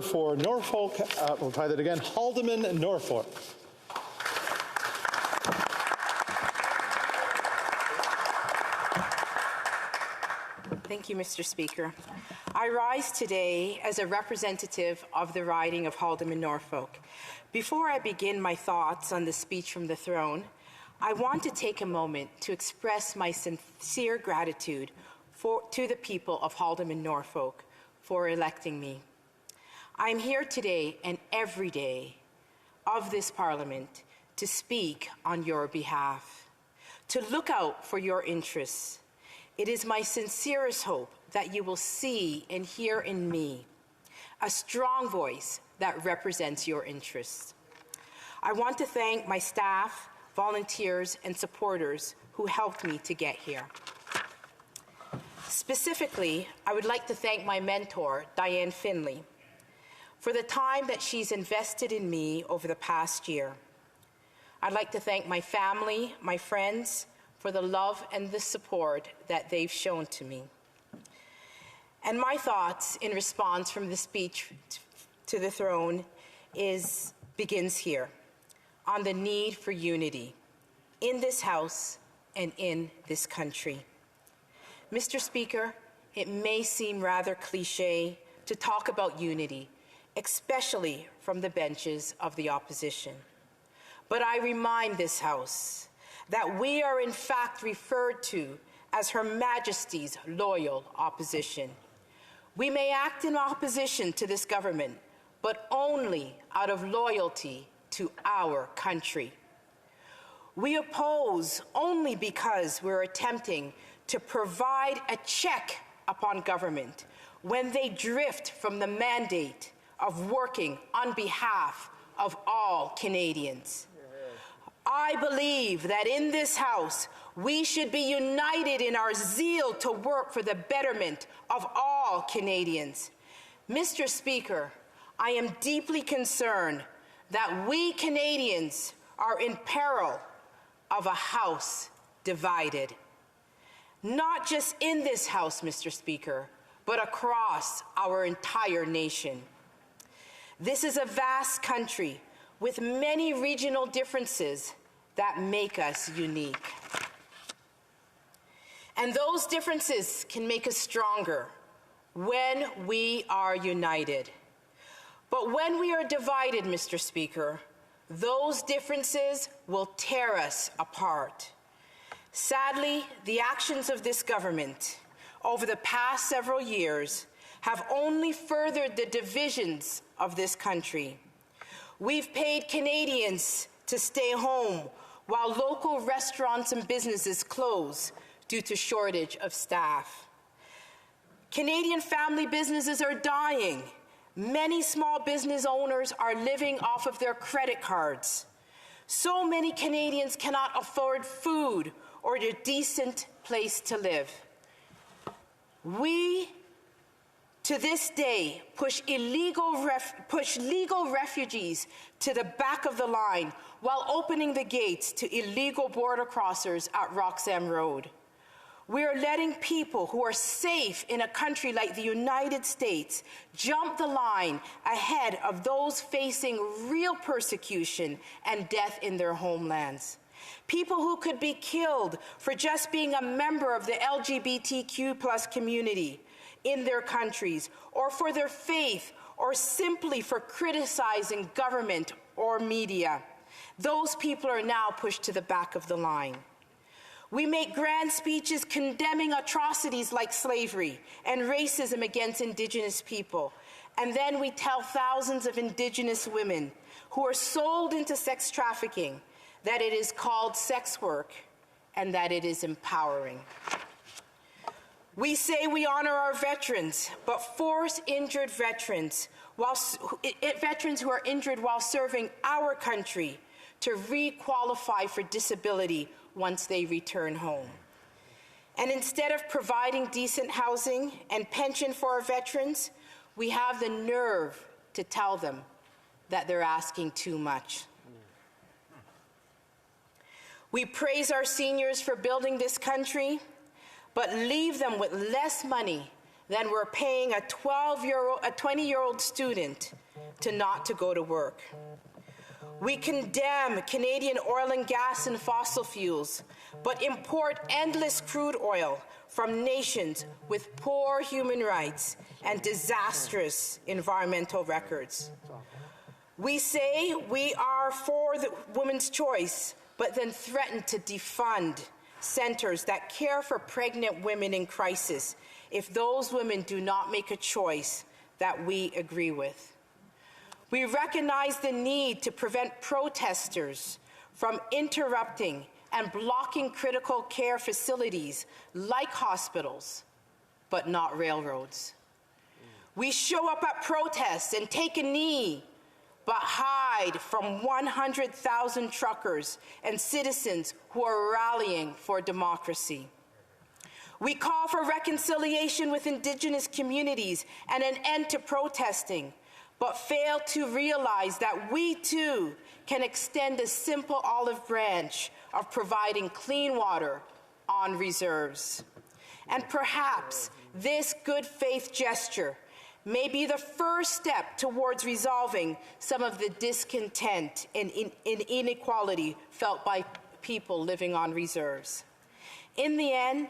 For Norfolk, we'll try that again, Haldeman Norfolk. Thank you, Mr. Speaker. I rise today as a representative of the riding of Haldeman Norfolk. Before I begin my thoughts on the speech from the throne, I want to take a moment to express my sincere gratitude to the people of Haldeman Norfolk for electing me. I'm here today and every day of this Parliament to speak on your behalf, to look out for your interests. It is my sincerest hope that you will see and hear in me a strong voice that represents your interests. I want to thank my staff, volunteers, and supporters who helped me to get here. Specifically, I would like to thank my mentor, Diane Finley, for the time that she's invested in me over the past year. I'd like to thank my family, my friends, for the love and the support that they've shown to me. And my thoughts in response from the speech to the throne begins here, on the need for unity in this House and in this country. Mr. Speaker, it may seem rather cliche to talk about unity, especially from the benches of the opposition. But I remind this House that we are in fact referred to as Her Majesty's loyal opposition. We may act in opposition to this government, but only out of loyalty to our country. We oppose only because we're attempting to provide a check upon government when they drift from the mandate of working on behalf of all Canadians. I believe that in this House, we should be united in our zeal to work for the betterment of all Canadians. Mr. Speaker, I am deeply concerned that we Canadians are in peril of a House divided. Not just in this House, Mr. Speaker, but across our entire nation. This is a vast country with many regional differences that make us unique. And those differences can make us stronger when we are united. But when we are divided, Mr. Speaker, those differences will tear us apart. Sadly, the actions of this government over the past several years have only furthered the divisions of this country. We've paid Canadians to stay home while local restaurants and businesses close due to shortage of staff. Canadian family businesses are dying. Many small business owners are living off of their credit cards. So many Canadians cannot afford food or a decent place to live. We, to this day, push legal refugees to the back of the line while opening the gates to illegal border crossers at Roxham Road. We are letting people who are safe in a country like the United States jump the line ahead of those facing real persecution and death in their homelands. People who could be killed for just being a member of the LGBTQ+ community in their countries, or for their faith, or simply for criticizing government or media. Those people are now pushed to the back of the line. We make grand speeches condemning atrocities like slavery and racism against Indigenous people, and then we tell thousands of Indigenous women who are sold into sex trafficking that it is called sex work and that it is empowering. We say we honor our veterans, but force injured veterans who are injured while serving our country to re-qualify for disability once they return home. And instead of providing decent housing and pension for our veterans, we have the nerve to tell them that they're asking too much. We praise our seniors for building this country, but leave them with less money than we're paying a 20-year-old student not to go to work. We condemn Canadian oil and gas and fossil fuels, but import endless crude oil from nations with poor human rights and disastrous environmental records. We say we are for the woman's choice, but then threaten to defund centers that care for pregnant women in crisis if those women do not make a choice that we agree with. We recognize the need to prevent protesters from interrupting and blocking critical care facilities like hospitals, but not railroads. We show up at protests and take a knee, but hide from 100,000 truckers and citizens who are rallying for democracy. We call for reconciliation with Indigenous communities and an end to protesting, but fail to realize that we too can extend a simple olive branch of providing clean water on reserves. And perhaps this good faith gesture may be the first step towards resolving some of the discontent and inequality felt by people living on reserves. In the end,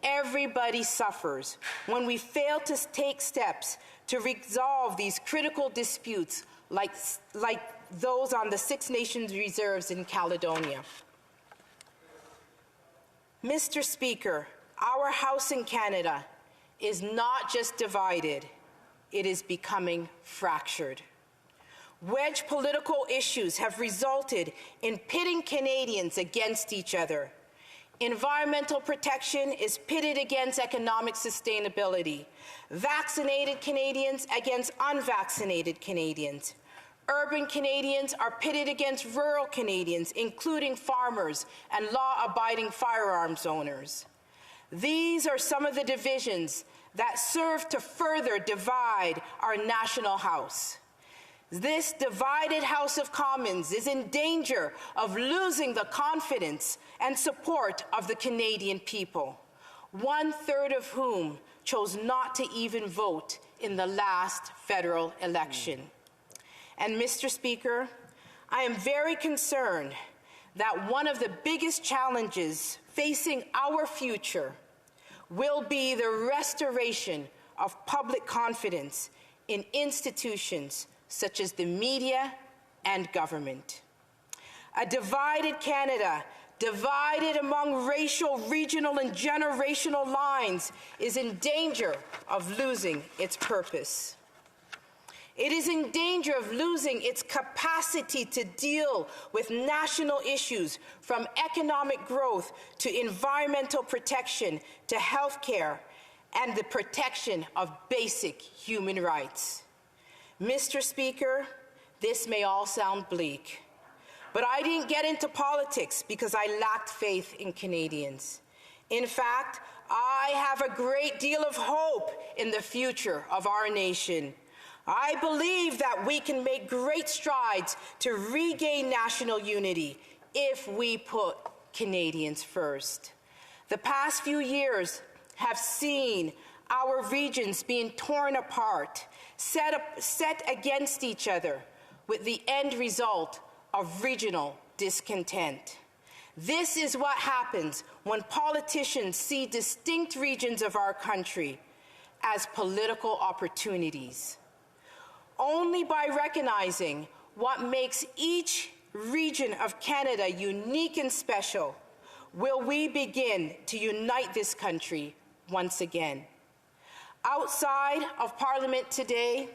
everybody suffers when we fail to take steps to resolve these critical disputes like those on the Six Nations reserves in Caledonia. Mr. Speaker, our House in Canada is not just divided, it is becoming fractured. Wedge political issues have resulted in pitting Canadians against each other. Environmental protection is pitted against economic sustainability. Vaccinated Canadians against unvaccinated Canadians. Urban Canadians are pitted against rural Canadians, including farmers and law-abiding firearms owners. These are some of the divisions that serve to further divide our national House. This divided House of Commons is in danger of losing the confidence and support of the Canadian people, 1/3 of whom chose not to even vote in the last federal election. And Mr. Speaker, I am very concerned that one of the biggest challenges facing our future will be the restoration of public confidence in institutions such as the media and government. A divided Canada, divided among racial, regional, and generational lines, is in danger of losing its purpose. It is in danger of losing its capacity to deal with national issues, from economic growth to environmental protection to health care and the protection of basic human rights. Mr. Speaker, this may all sound bleak, but I didn't get into politics because I lacked faith in Canadians. In fact, I have a great deal of hope in the future of our nation. I believe that we can make great strides to regain national unity if we put Canadians first. The past few years have seen our regions being torn apart, set against each other, with the end result of regional discontent. This is what happens when politicians see distinct regions of our country as political opportunities. Only by recognizing what makes each region of Canada unique and special will we begin to unite this country once again. Outside of Parliament today,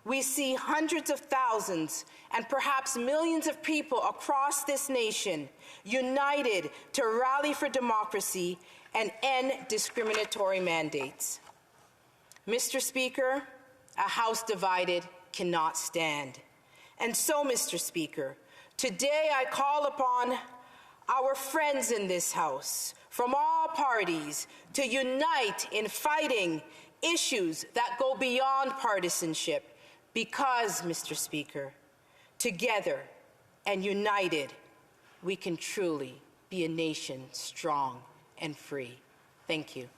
we see hundreds of thousands and perhaps millions of people across this nation united to rally for democracy and end discriminatory mandates. Mr. Speaker, a House divided cannot stand. And so, Mr. Speaker, today I call upon our friends in this House from all parties to unite in fighting issues that go beyond partisanship, because, Mr. Speaker, together and united, we can truly be a nation strong and free. Thank you.